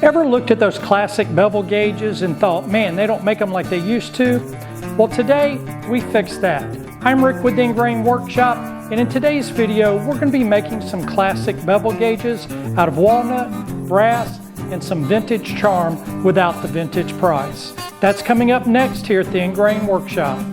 Ever looked at those classic bevel gauges and thought, man, they don't make them like they used to? Well, today we fixed that. I'm Rick with the Engrain Workshop, and in today's video we're going to be making some classic bevel gauges out of walnut, brass, and some vintage charm without the vintage price. That's coming up next here at the Engrain Workshop.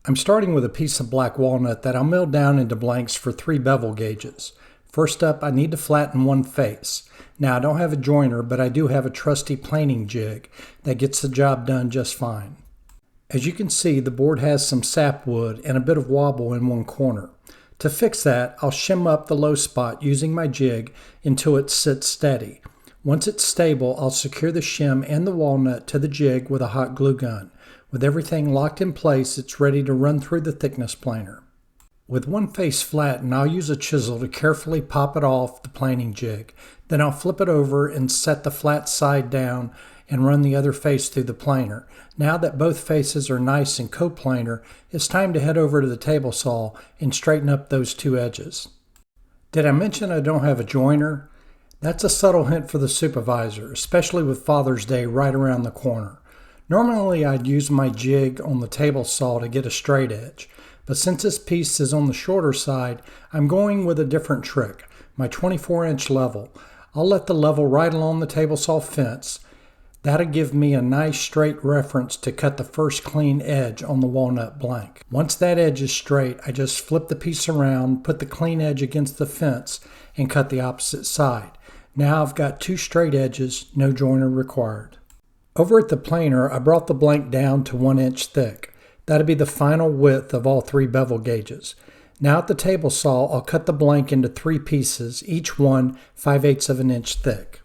I'm starting with a piece of black walnut that I'll mill down into blanks for 3 bevel gauges. First up, I need to flatten one face. Now, I don't have a joiner, but I do have a trusty planing jig that gets the job done just fine. As you can see, the board has some sapwood and a bit of wobble in one corner. To fix that, I'll shim up the low spot using my jig until it sits steady. Once it's stable, I'll secure the shim and the walnut to the jig with a hot glue gun. With everything locked in place, it's ready to run through the thickness planer. With one face flattened, I'll use a chisel to carefully pop it off the planing jig. Then I'll flip it over and set the flat side down and run the other face through the planer. Now that both faces are nice and coplanar, it's time to head over to the table saw and straighten up those 2 edges. Did I mention I don't have a joiner? That's a subtle hint for the supervisor, especially with Father's Day right around the corner. Normally I'd use my jig on the table saw to get a straight edge, but since this piece is on the shorter side, I'm going with a different trick, my 24-inch level. I'll let the level right along the table saw fence. That'll give me a nice straight reference to cut the first clean edge on the walnut blank. Once that edge is straight, I just flip the piece around, put the clean edge against the fence, and cut the opposite side. Now I've got 2 straight edges, no joiner required. Over at the planer, I brought the blank down to 1 inch thick. That'll be the final width of all 3 bevel gauges. Now at the table saw, I'll cut the blank into 3 pieces, each one 5/8 of an inch thick.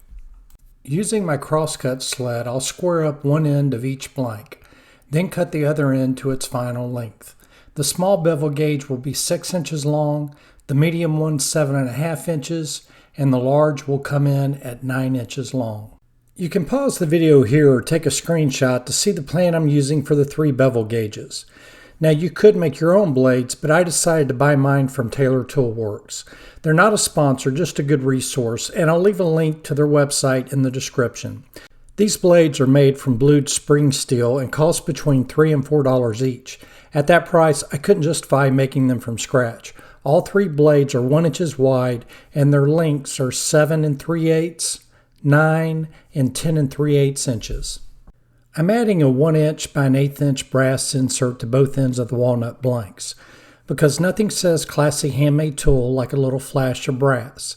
Using my crosscut sled, I'll square up one end of each blank, then cut the other end to its final length. The small bevel gauge will be 6 inches long, the medium one 7.5 inches, and the large will come in at 9 inches long. You can pause the video here or take a screenshot to see the plan I'm using for the 3 bevel gauges. Now you could make your own blades, but I decided to buy mine from Taylor Tool Works. They're not a sponsor, just a good resource, and I'll leave a link to their website in the description. These blades are made from blued spring steel and cost between $3 and $4 each. At that price, I couldn't justify making them from scratch. All 3 blades are 1 inch wide and their lengths are 7 3/8, 9 and 10 3/8 inches. I'm adding a 1 inch by 1/8 inch brass insert to both ends of the walnut blanks because nothing says classy handmade tool like a little flash of brass.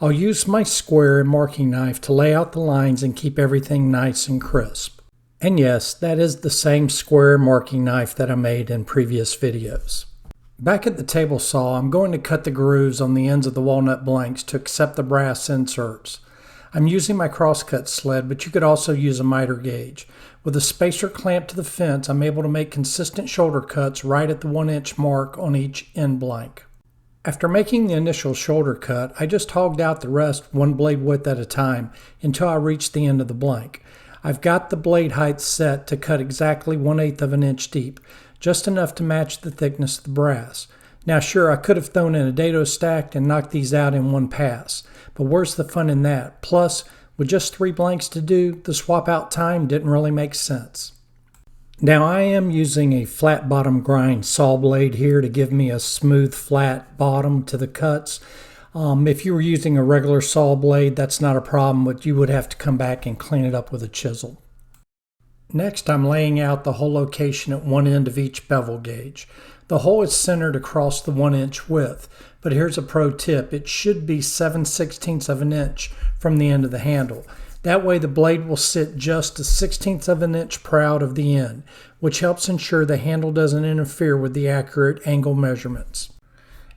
I'll use my square and marking knife to lay out the lines and keep everything nice and crisp. And yes, that is the same square marking knife that I made in previous videos. Back at the table saw, I'm going to cut the grooves on the ends of the walnut blanks to accept the brass inserts. I'm using my crosscut sled, but you could also use a miter gauge. With a spacer clamped to the fence, I'm able to make consistent shoulder cuts right at the 1 inch mark on each end blank. After making the initial shoulder cut, I just hogged out the rest 1 blade width at a time until I reached the end of the blank. I've got the blade height set to cut exactly 1/8 of an inch deep, just enough to match the thickness of the brass. Now sure, I could have thrown in a dado stack and knocked these out in one pass, but where's the fun in that? Plus, with just 3 blanks to do, the swap out time didn't really make sense. Now I am using a flat bottom grind saw blade here to give me a smooth flat bottom to the cuts. If you were using a regular saw blade, that's not a problem, but you would have to come back and clean it up with a chisel. Next, I'm laying out the hole location at one end of each bevel gauge. The hole is centered across the 1 inch width, but here's a pro tip. It should be 7/16 of an inch from the end of the handle. That way the blade will sit just a 1/16 of an inch proud of the end, which helps ensure the handle doesn't interfere with the accurate angle measurements.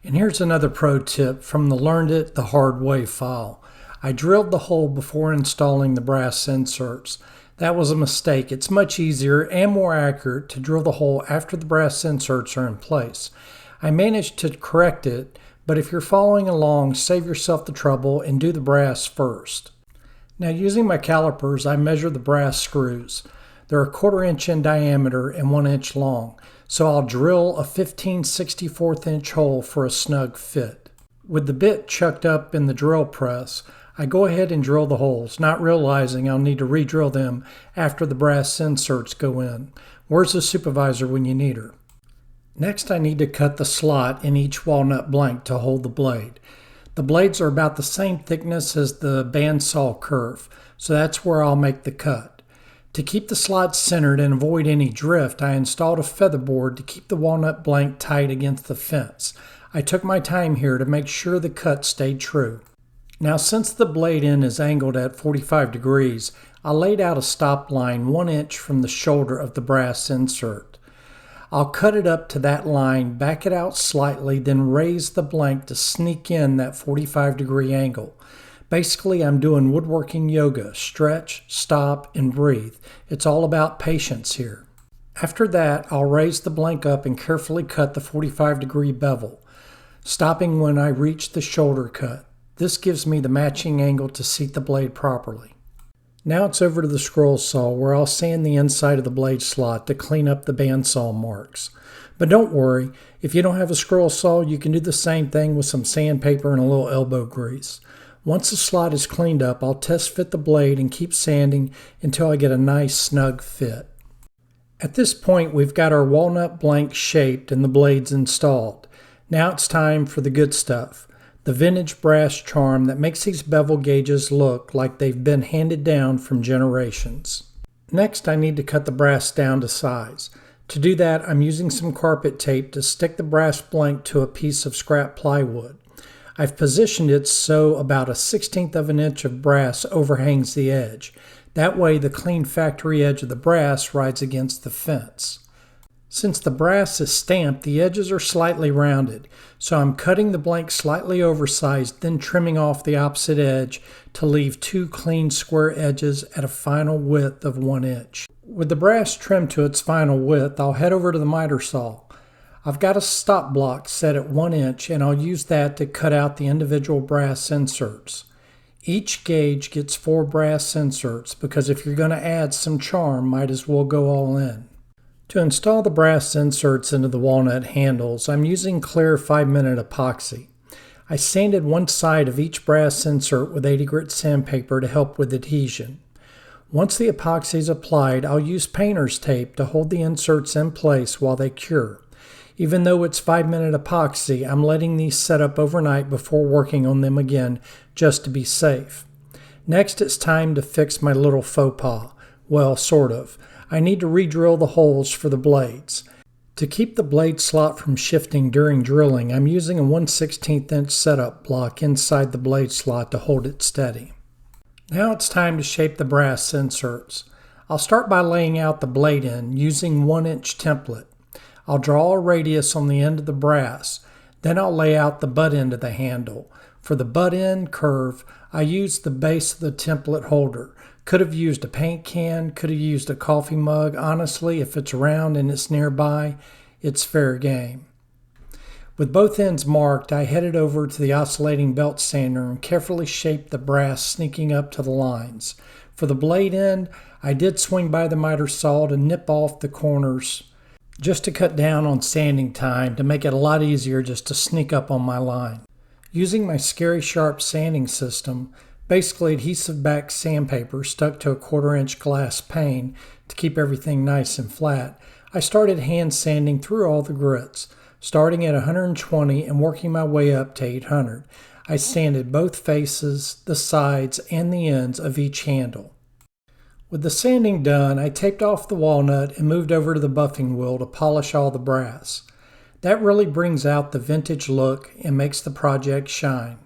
And here's another pro tip from the Learned It the Hard Way file. I drilled the hole before installing the brass inserts. That was a mistake. It's much easier and more accurate to drill the hole after the brass inserts are in place. I managed to correct it but if you're following along, save yourself the trouble and do the brass first. Now, using my calipers, I measure the brass screws. They're 1/4 inch in diameter and 1 inch long, so I'll drill a 15/64 inch hole for a snug fit. With the bit chucked up in the drill press, I go ahead and drill the holes, not realizing I'll need to re-drill them after the brass inserts go in. Where's the supervisor when you need her? Next, I need to cut the slot in each walnut blank to hold the blade. The blades are about the same thickness as the bandsaw curve, so that's where I'll make the cut. To keep the slot centered and avoid any drift, I installed a featherboard to keep the walnut blank tight against the fence. I took my time here to make sure the cut stayed true. Now, since the blade end is angled at 45 degrees, I laid out a stop line 1 inch from the shoulder of the brass insert. I'll cut it up to that line, back it out slightly, then raise the blank to sneak in that 45-degree angle. Basically, I'm doing woodworking yoga: stretch, stop, and breathe. It's all about patience here. After that, I'll raise the blank up and carefully cut the 45-degree bevel, stopping when I reach the shoulder cut. This gives me the matching angle to seat the blade properly. Now it's over to the scroll saw, where I'll sand the inside of the blade slot to clean up the bandsaw marks. But don't worry, if you don't have a scroll saw, you can do the same thing with some sandpaper and a little elbow grease. Once the slot is cleaned up, I'll test fit the blade and keep sanding until I get a nice snug fit. At this point, we've got our walnut blank shaped and the blades installed. Now it's time for the good stuff: the vintage brass charm that makes these bevel gauges look like they've been handed down from generations. Next, I need to cut the brass down to size. To do that, I'm using some carpet tape to stick the brass blank to a piece of scrap plywood. I've positioned it so about 1/16 of an inch of brass overhangs the edge. That way, the clean factory edge of the brass rides against the fence. Since the brass is stamped, the edges are slightly rounded, so I'm cutting the blank slightly oversized, then trimming off the opposite edge to leave 2 clean square edges at a final width of 1 inch. With the brass trimmed to its final width, I'll head over to the miter saw. I've got a stop block set at 1 inch, and I'll use that to cut out the individual brass inserts. Each gauge gets 4 brass inserts, because if you're going to add some charm, might as well go all in. To install the brass inserts into the walnut handles, I'm using clear 5-minute epoxy. I sanded one side of each brass insert with 80 grit sandpaper to help with adhesion. Once the epoxy is applied, I'll use painter's tape to hold the inserts in place while they cure. Even though it's 5-minute epoxy, I'm letting these set up overnight before working on them again, just to be safe. Next, it's time to fix my little faux pas. Well, sort of. I need to re-drill the holes for the blades. To keep the blade slot from shifting during drilling, I'm using a 1/16 inch setup block inside the blade slot to hold it steady. Now it's time to shape the brass inserts. I'll start by laying out the blade end using 1 inch template. I'll draw a radius on the end of the brass. Then I'll lay out the butt end of the handle. For the butt end curve, I used the base of the template holder. Could have used a paint can, could have used a coffee mug. Honestly, if it's round and it's nearby, it's fair game. With both ends marked, I headed over to the oscillating belt sander and carefully shaped the brass sneaking up to the lines. For the blade end, I did swing by the miter saw to nip off the corners, just to cut down on sanding time to make it a lot easier just to sneak up on my line. Using my Scary Sharp sanding system, basically adhesive-backed sandpaper stuck to a 1/4 inch glass pane to keep everything nice and flat, I started hand sanding through all the grits, starting at 120 and working my way up to 800. I sanded both faces, the sides, and the ends of each handle. With the sanding done, I taped off the walnut and moved over to the buffing wheel to polish all the brass. That really brings out the vintage look and makes the project shine.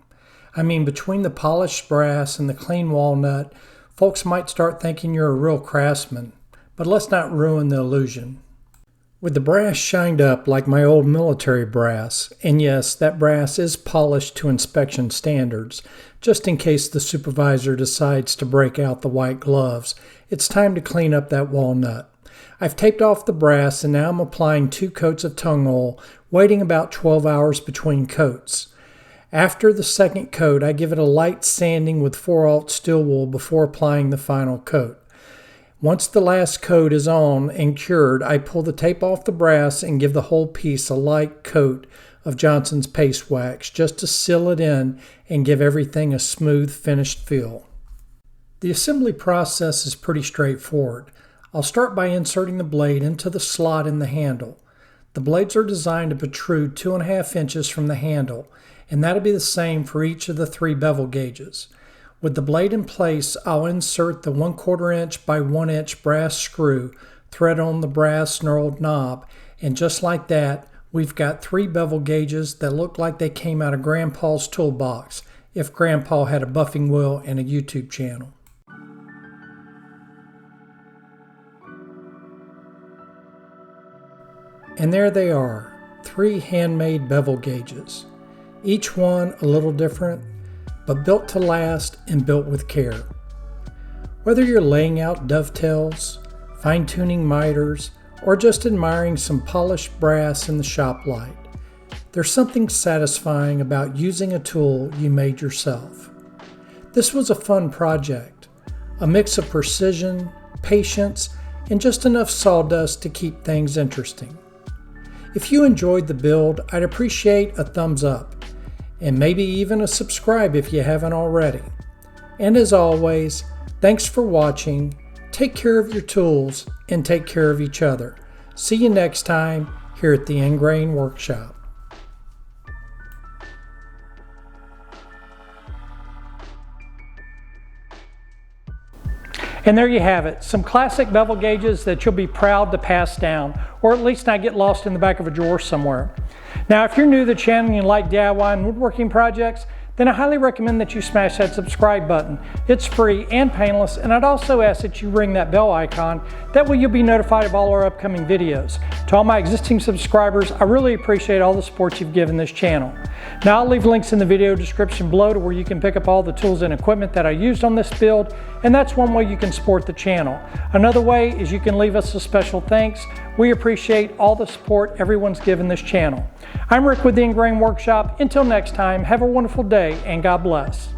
I mean, between the polished brass and the clean walnut, folks might start thinking you're a real craftsman, but let's not ruin the illusion. With the brass shined up like my old military brass, and yes, that brass is polished to inspection standards, just in case the supervisor decides to break out the white gloves, it's time to clean up that walnut. I've taped off the brass, and now I'm applying 2 coats of tung oil, waiting about 12 hours between coats. After the second coat, I give it a light sanding with 4/0 steel wool before applying the final coat. Once the last coat is on and cured, I pull the tape off the brass and give the whole piece a light coat of Johnson's paste wax just to seal it in and give everything a smooth finished feel. The assembly process is pretty straightforward. I'll start by inserting the blade into the slot in the handle. The blades are designed to protrude 2.5 inches from the handle, and that'll be the same for each of the 3 bevel gauges. With the blade in place, I'll insert the 1/4 inch by 1 inch brass screw, thread on the brass knurled knob, and just like that, we've got 3 bevel gauges that look like they came out of Grandpa's toolbox, if Grandpa had a buffing wheel and a YouTube channel. And there they are, 3 handmade bevel gauges. Each one a little different, but built to last and built with care. Whether you're laying out dovetails, fine-tuning miters, or just admiring some polished brass in the shop light, there's something satisfying about using a tool you made yourself. This was a fun project, a mix of precision, patience, and just enough sawdust to keep things interesting. If you enjoyed the build, I'd appreciate a thumbs up, and maybe even a subscribe if you haven't already. And as always, thanks for watching, take care of your tools, and take care of each other. See you next time here at the Ingrain Workshop. And there you have it, some classic bevel gauges that you'll be proud to pass down, or at least not get lost in the back of a drawer somewhere. Now, if you're new to the channel and you like DIY and woodworking projects, then I highly recommend that you smash that subscribe button. It's free and painless, and I'd also ask that you ring that bell icon. That way you'll be notified of all our upcoming videos. To all my existing subscribers, I really appreciate all the support you've given this channel. Now, I'll leave links in the video description below to where you can pick up all the tools and equipment that I used on this build, and that's one way you can support the channel. Another way is you can leave us a special thanks. We appreciate all the support everyone's given this channel. I'm Rick with the Ingrain Workshop. Until next time, have a wonderful day and God bless.